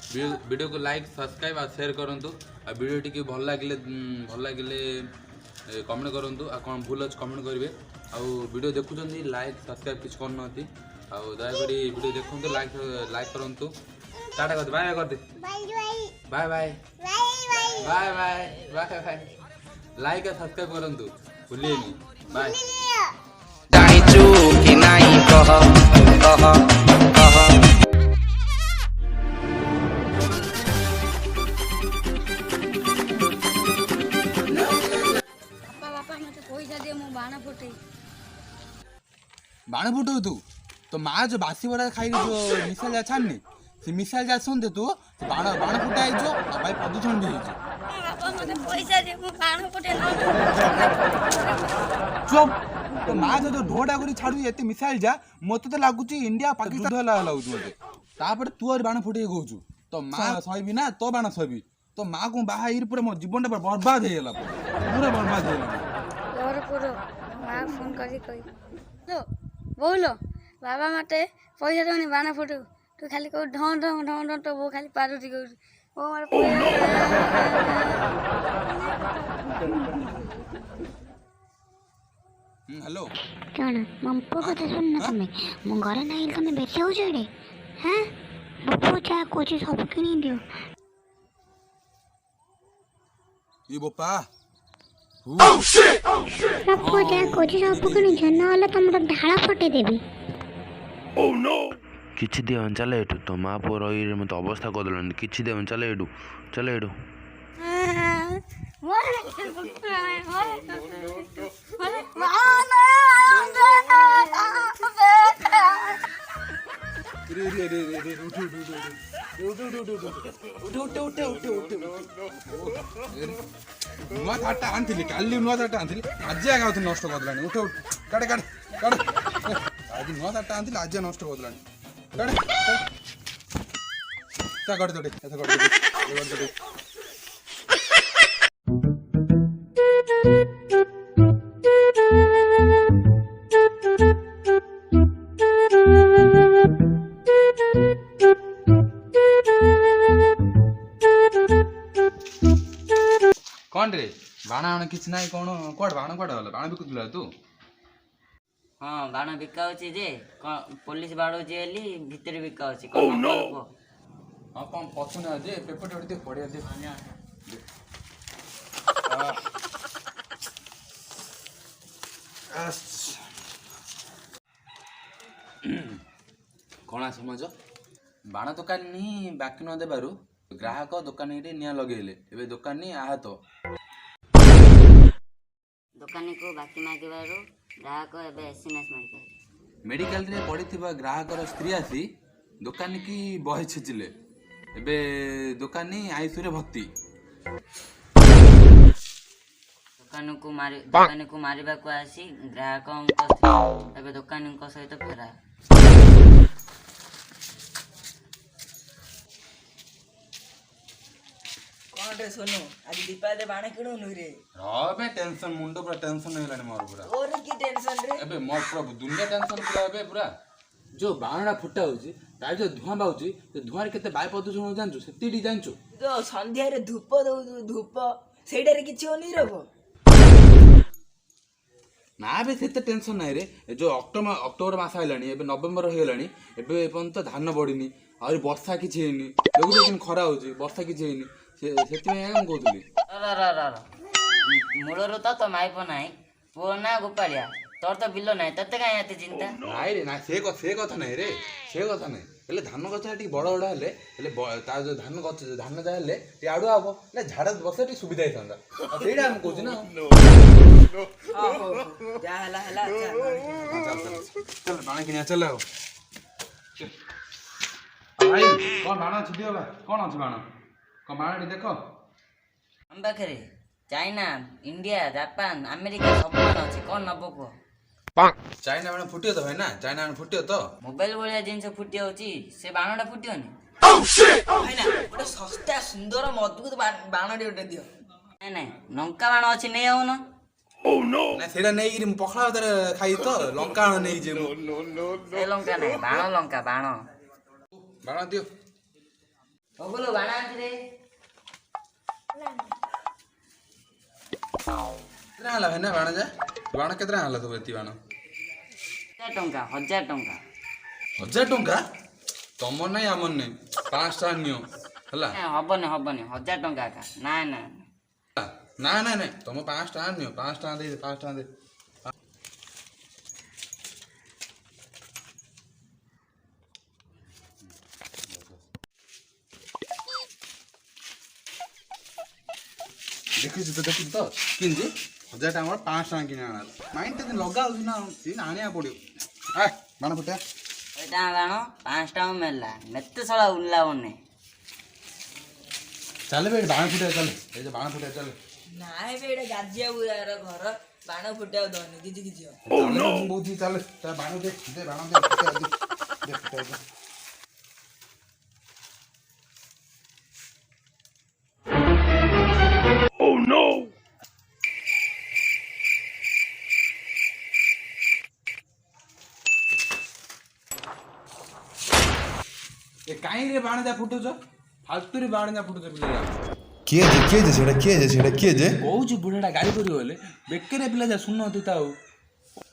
Video को like subscribe और share करंतु आ वीडियो टी भल लगे कमेंट करंतु आ कौन भूल अच्छे कमेंट करेंगे आ वीडियो देखुं लाइक सब्सक्राइब किसी करना दयाकोरी वीडियो देखते लाइक करंतु टाटा कर बाय कर दे bye bye bye bye bye bye like और सब्सक्राइब करंतु भूलिएनि बाय जाइचु कि नाही कह कह कह बाण फुटू तू तो माँ जो बासी बड़ा खाई जो मिसाइल जा छाड़नी से मिसाइल जा सुन दे तू बाण बाण फुटा है जो भाई प्रदूषण भी है पैसा दे मु बाण फुटे चुप तो माँ जो ढोडा करी छाड़ू एते मिसाइल जा मते तो लागुची इंडिया पाकिस्तान ढोला लागुची मते तापर तू और बाण फुटे कहूछु तो माँ सहीबी ना तो बाण सहीबी तो माँ को बाहा इर पूरा मो जीवन टा बर्बाद हे गेला पूरा बर्बाद हे गेला और पूरा माँ फोन करी कही लो बोलो बाबा मते पैसा दे बाण फुटू तू खाली को ढों ढों ढों ढों तो वो खाली पारुती को ओ मार हेलो कौन मम्पो कथा सुन ना तुम्हें मु घर नहीं तुम्हें बेचे हो जेडे हैं बप्पो चा कोची सब किनी दियो ये बोपा बप्पो चा कोची सब किनी जन्ना वाला तुमरा ढाला फटे देबी ओह नो किछि देवन चले एटू तो माँ पुଅ रही मत अवस्था करदेलन किछि देवन चले एटू चले एटू नुआ थाटा आनी काली नुआ थाटा आनी आज आगे आउथि नष्ट करदेलानी उठ काटे काटे काटे आज नुआ थाटा आनी आज नष्ट करदेलानी काटे ता काटे तोटे ऐसा काटे कौन रे बाण आण किछ नाही कोन कोड बाण कोड होला बाण बिकुतला तू हाँ बाण बिका होची जे पुलिस बाड़ो जेली भीतर बिका होची कोन हां कौन पछुना जे पेपर टोडी दे पड़िया दे कणा समझ बाण दुकान नहीं बाकी न देबारु ग्राहक दुकानी रे निया लगेले एबे दुकानी आहत दुकानी को बाकी मागिबारो ग्राहक एबे एसएमएस मारिका मेडिकल रे पड़िथिबा ग्राहकर स्त्री आसी दुकानी की बहे छिचिले एबे दुकानी आईसु रे भर्ती दुकानी को मारिबा को आसी ग्राहक एबे दुकानी को सहित फेरा रे सोनू आज दीपावली बाण किणुनु रे रबे टेंशन मुंडो पूरा टेंशन हेलानी मोर पूरा और की टेंशन रे एबे मोर पूरा दुनिया टेंशन पूरा एबे पूरा जो बाणा फुटा होची तार जो धुआं बाउची ते धुआं रे केते वायु प्रदूषण हो जानछु सेतीडी जानछु जो संध्या रे धूप दउ धूप सेडा रे किछि होनी रबो ना बे सेते टेंशन नाही रे जो अक्टोबर मास आइलानी एबे नवंबर हेलानी एबे पण तो धान बढिनी और वर्षा किछि हेनी देखु दिन खरा होची वर्षा किछि हेनी सेति में हम कहतुली मूलर तो माइप नाही पुओ ना गोपालिया तोर तो बिलो नाही तते काई आते चिंता नाही रे ना से कथा नाही रे से कथा नाही हेले धान गछ टी बड़ बड़ हेले ता जो धान गछ धान जा हेले टी आडू आबो ले झाड़ बसे टी सुविधा हिथंदा सेडा हम कहू ना हां जा हला चल बाण किनिया चल आओ भाई कोन बाण छ दियो बा कोन अछि बाण कोन बाण देखो हम पाखरे चाइना इंडिया जापान अमेरिका सब बाण अछि कोन नबो को चाइना बाण फुटियो तो भाई ना चाइना बाण फुटियो तो मोबाइल बोलिया जिंस फुटियो होची से बाणडा फुटियोनी भाई ना ओटा सस्ता सुंदर मजबूत बाण डे दियो नहीं नहीं लंका बाण अछि नै आउन ओह नो ना सेडा नै गिरी पखला उधर खाई तो लंका बाण नै जे ए लंका नै बाण लंका बाण बाण दियो ବବୁଲୁ ବାଣ ଆଣିଛି ରେ। କେତେ ହେଲା ଭାଇନା ବାଣ ଯା ବାଣ କେତେ ହେଲା ତୁ ଏତି ବାଣ? 1000 ଟଙ୍କା 1000 ଟଙ୍କା। 1000 ଟଙ୍କା? ତମର ନାହିଁ ଆମର ନାହିଁ 500 ଟଙ୍କା ନିଅ ହେଲା। ହବନି 1000 ଟଙ୍କା ଏକା। ନାଇଁ ନାଇଁ ନାଇଁ ନାଇଁ ନାଇଁ ତମ 500 ଟଙ୍କା ନିଅ 500 ଟଙ୍କା ଦେଇ 500 ଟଙ୍କା ଦେ। ଦେଖିଛୁ ତ କିଣିଛି 1000 ଟଙ୍କା 500 ଟଙ୍କା କିଣି ଆଣା ମାଇଣ୍ଡ ଟା ଲଗା ହଉଛି ନା ଆଣିବାକୁ ପଡିବ। ବାଣ ଫୁଟା ଏଇଟା ବାଣ 5 ଟଙ୍କା ମିଳିଲା ମେତେ ସଳା ଉଲ୍ଲା ବନେ। ଚାଲେ ବେ ବାଣ ଫୁଟା ଚାଲେ ଏଇ ଯେ ବାଣ ଫୁଟା ଚାଲେ। ନାଇଁ ବେ ଏଇଟା ଗାଜିଆବୁ ଯାର ଘର ବାଣ ଫୁଟେଇବାକୁ ଦଉନି କିଛି କିଛି ହବ। ମୁଁ ବହୁତ ଚାଲେ ତା ବାଣ ଦେ ବାଣ ଦେ ଫୁଟା ଦେ। ଏ କାହିଁରେ ବାଣ ଯା ଫୁଟୁଛ ଫାଲତୁରେ ବାଣ ଯା ଫୁଟୁଛ ପିଲା କିଏ ଯେ ସେଟା କିଏ ଯେ କହୁଛୁ ବୁଢ଼ାଟା ଗାଳି କରିବ ହେଲେ ବେକେରେ ପିଲା ଯା ଶୁଣୁନୁ ତା ଆଉ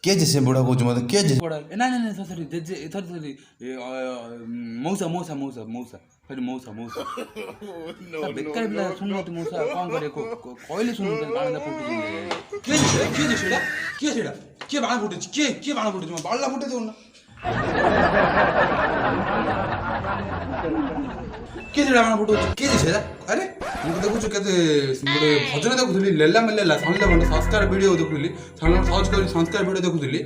କିଏ ଯେ ସେ ବୁଢ଼ା କହୁଛି ମତେ କିଏ ଯେ ନାଇଁ ସରି ଜେଜେ ଏଥର ମଉସା ବେକାର ପିଲା ଶୁଣୁନୁ ମଉସା କ'ଣ କରିବେ କହିଲେ ଶୁଣୁ ବାଣ ଯା ଫୁଟୁଛି କିଏ ବାଣ ଫୁଟୁଛି କିଏ ବାଣ ଫୁଟୁଛି ବାଳଟା ଫୁଟେଇ ଦେଉନ କିଏ ସେଟା ବାଣ ଫୁଟଉଛି କିଏ ଯେ ସେଟା ଆରେ ମୁଁ ଦେଖୁଛୁ କେତେ ଗୋଟେ ଭଜନ ଦେଖୁଥିଲି ଲେଲା ମେଲେଲା ସାଣିଲା ଖଣ୍ଡେ ସଂସ୍କାର ଭିଡ଼ିଓ ଦେଖୁଥିଲି ସର୍ଚ୍ଚ କରି ସଂସ୍କାର ଭିଡ଼ିଓ ଦେଖୁଥିଲି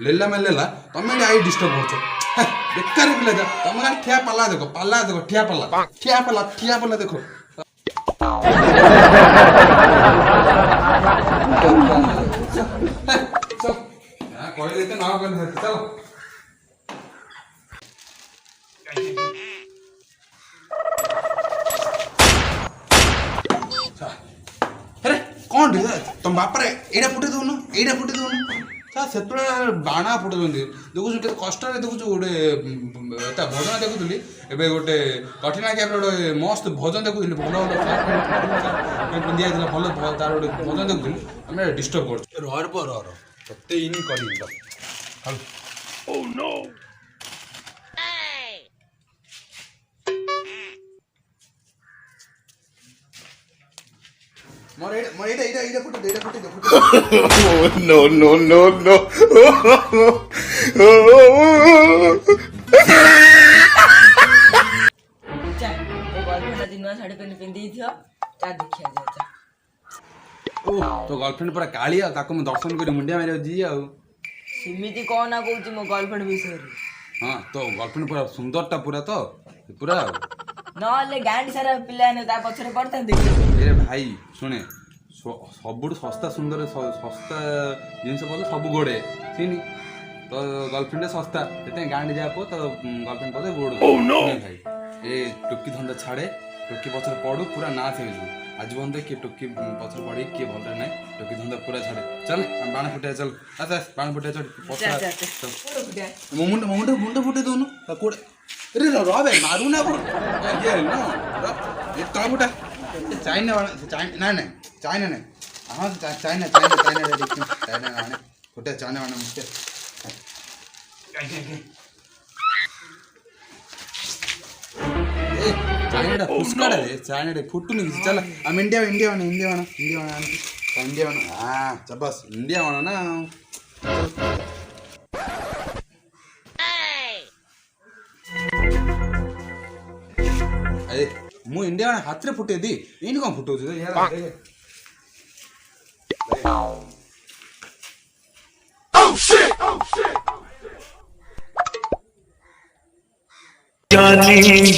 ଲେଲା ମେଲେଲା ତମେ ଏଠି ଆଇ ଡିଷ୍ଟର୍ବ କରୁଛ ବେକାର ପିଲା ଯା ତମେ ଖାଲି ଠିଆ ପାଲା ଦେଖ ଠିଆ ପାଲା ଦେଖ କହିଲେ ଏତେ ନା କହିଲେ ଚାଲ ଆରେ କ'ଣ ତମ ବାପାରେ ଏଇଟା ଫୁଟେଇ ଦେଉନ ସେତେବେଳେ ବାଣ ଫୁଟଉଛନ୍ତି ଦେଖୁଛୁ କେତେ କଷ୍ଟରେ ଦେଖୁଛୁ ଗୋଟେ ତା ଭଜନ ଦେଖୁଥିଲି ଏବେ ଗୋଟେ କଠିନ କ୍ୟାପ୍ର ଗୋଟେ ମସ୍ତ ଭଜନ ଦେଖୁଥିଲି ଭଲ ପିନ୍ଧି ଯାଇଥିଲା ଭଲ ତାର ଗୋଟେ ଭଜନ ଦେଖୁଥିଲି ଆମେ ଡିଷ୍ଟର୍ବ କରୁଛୁ ରହ ତତେ ଇନି କରିବି ଏଇଟା ଫୁଟେଇ No. ନୂଆ ଶାଢୀ ପିନ୍ଧିଥିବ ତା ଦେଖିଆ ଯାଉଛ। ତୋ ଗର୍ଲଫ୍ରେଣ୍ଡ ପୁରା କାଳି ଆଉ ତାକୁ ମୁଁ ଦର୍ଶନ କରି ମୁଣ୍ଡିଆ ମାରିବାକୁ ଯିବି ଆଉ ସେମିତି କ'ଣ ନା କହୁଛି ମୋ ଗର୍ଲଫ୍ରେଣ୍ଡ ବିଷୟରେ। ହଁ ତୋ ଗର୍ଲଫ୍ରେଣ୍ଡ ପୁରା ସୁନ୍ଦରଟା ପୁରା ପୁରା ଆଉ ନହେଲେ ଗାଁଟି ସାରା ପିଲାମାନେ ତା ପଛରେ ପଡିଥାନ୍ତି। ଏ ଭାଇ ଶୁଣେ ସବୁଠୁ ଶସ୍ତା ସୁନ୍ଦର ଶସ୍ତା ଜିନିଷ ପଡ଼ିଲେ ସବୁ ଗୋଡ଼େ ସିନି ତ ଗର୍ଲଫ୍ରେଣ୍ଡ ଶସ୍ତା ସେଥିପାଇଁ ଗାଁଠି ଯାହା ପୁଅ ତ ଗର୍ଲଫ୍ରେଣ୍ଡ ପଦେ ଗୋଡ଼ ଭାଇ ଏ ଟୋକି ଧନ୍ଦା ଛାଡ଼େ ଟୋକି ପଛରେ ପଡ଼ୁ ପୁରା ନାଶ ହେଇଯିବୁ ଆଜି ପର୍ଯ୍ୟନ୍ତ କିଏ ଟୋକି ପଛରେ ପଡ଼ି କିଏ ଭଲରେ ନାହିଁ ଟୋକି ଧନ୍ଦା ପୁରା ଛାଡ଼େ ଚାଲ ବାଣ ଫୁଟେଇବା ଚାଲ ବାଣ ଫୁଟେଇବା ମୁଣ୍ଡ ଫୁଟେଇ ଦେଉନୁ କୋଉଟା ରେ ରହ ମାରୁ ନା ତଳ ଫୁଟା ଚାଇନା ବାଣ ନାଇଁ ହଁ ଚାଇନା ଫୁଟେ ଚାଇନା ବାଣ ମୁଖ୍ୟ ଚାଇନାଟା ଫୁସ୍କାଟା ରେ ଚାଇନାଟା ଫୁଟୁନି କିଛି ଚାଲ ଆମେ ଇଣ୍ଡିଆ ବାଣ ବସ୍ ଇଣ୍ଡିଆ ବାଣ ନା ମୁଁ ଇଣ୍ଡିଆ ବାଣ ହାତରେ ଫୁଟେଇ ଦି ଏଇନି କ'ଣ ଫୁଟଉଛି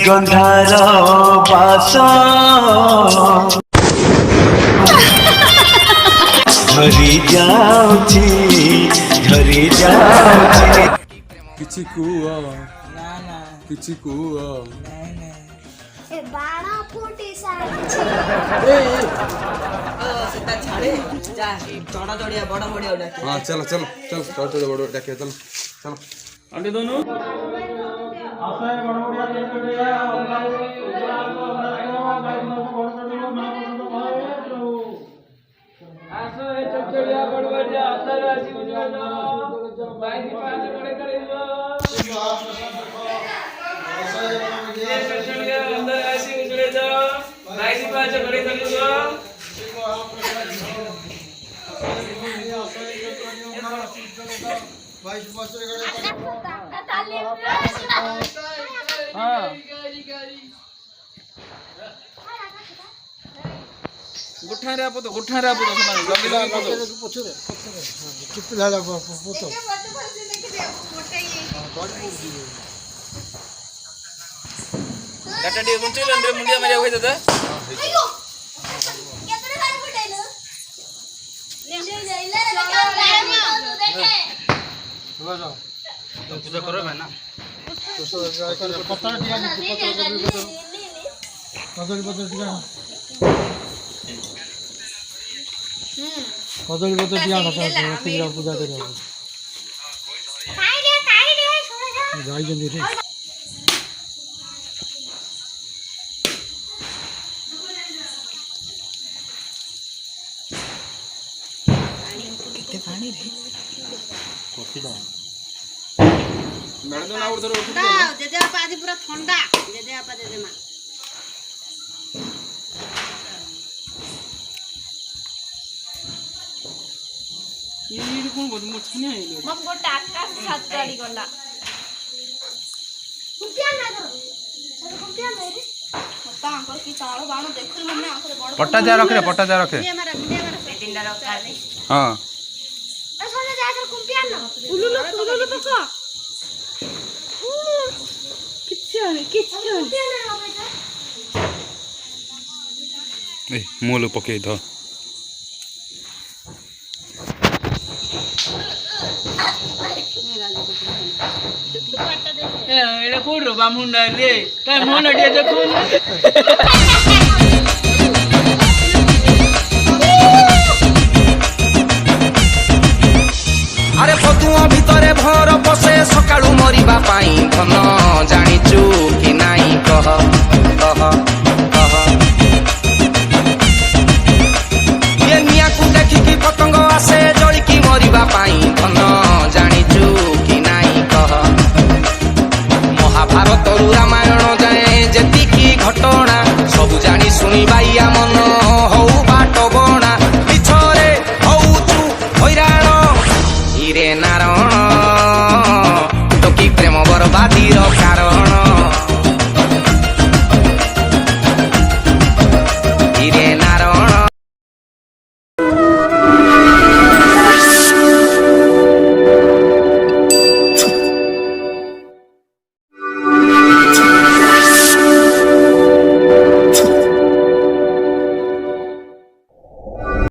ଗନ୍ଧାର ବାସ ଝରି ଯାଉଛି କିଛି କୁହ ବାଣ ଫୁଟି ସାରିଛି ସେଟା ଛାଡେ ଯା ଚଢା ଚଢିଆ ବଡ ବଡିଆ ଡାକେ। ହଁ ଚାଲ ବଡ଼ ଡାକିବା ଚାଲ आंटी दोनों गुठारे आपो तो समान लगे लगे काटा डी गुंचेलन रे मुंडिया मारिया होय दादा पूजा करो भाई ना कदली पत्र दिया पूजा कर पूरा ठंडा गोटे आकाश छात गाड़ी गला पट्टा जा रखे हाँ मूल पकई थ এটা কোড় বামুন্ডা রে তাই মন আডিয়া দেখুন আরে ফতুয়া ভিতরে ভর পশে সকালু মরিবা পাই ধন জানিছু কি নাই কহ কহ কহ ইয়ে নিয়াকু দেখিকি পতঙ্গ আসে জଳିকি মরিবা পাই ধন জানিছু কি নাই কহ মহাভারতরু রামায়ণ যায় যেতিকি ঘটনা সবু জানি শুনিবাইয়া মন হউ বাট বণা পিছরে হউছু হইরাণ হিরে নারায়ণ তোকি প্রেম বরবাদীর কারণ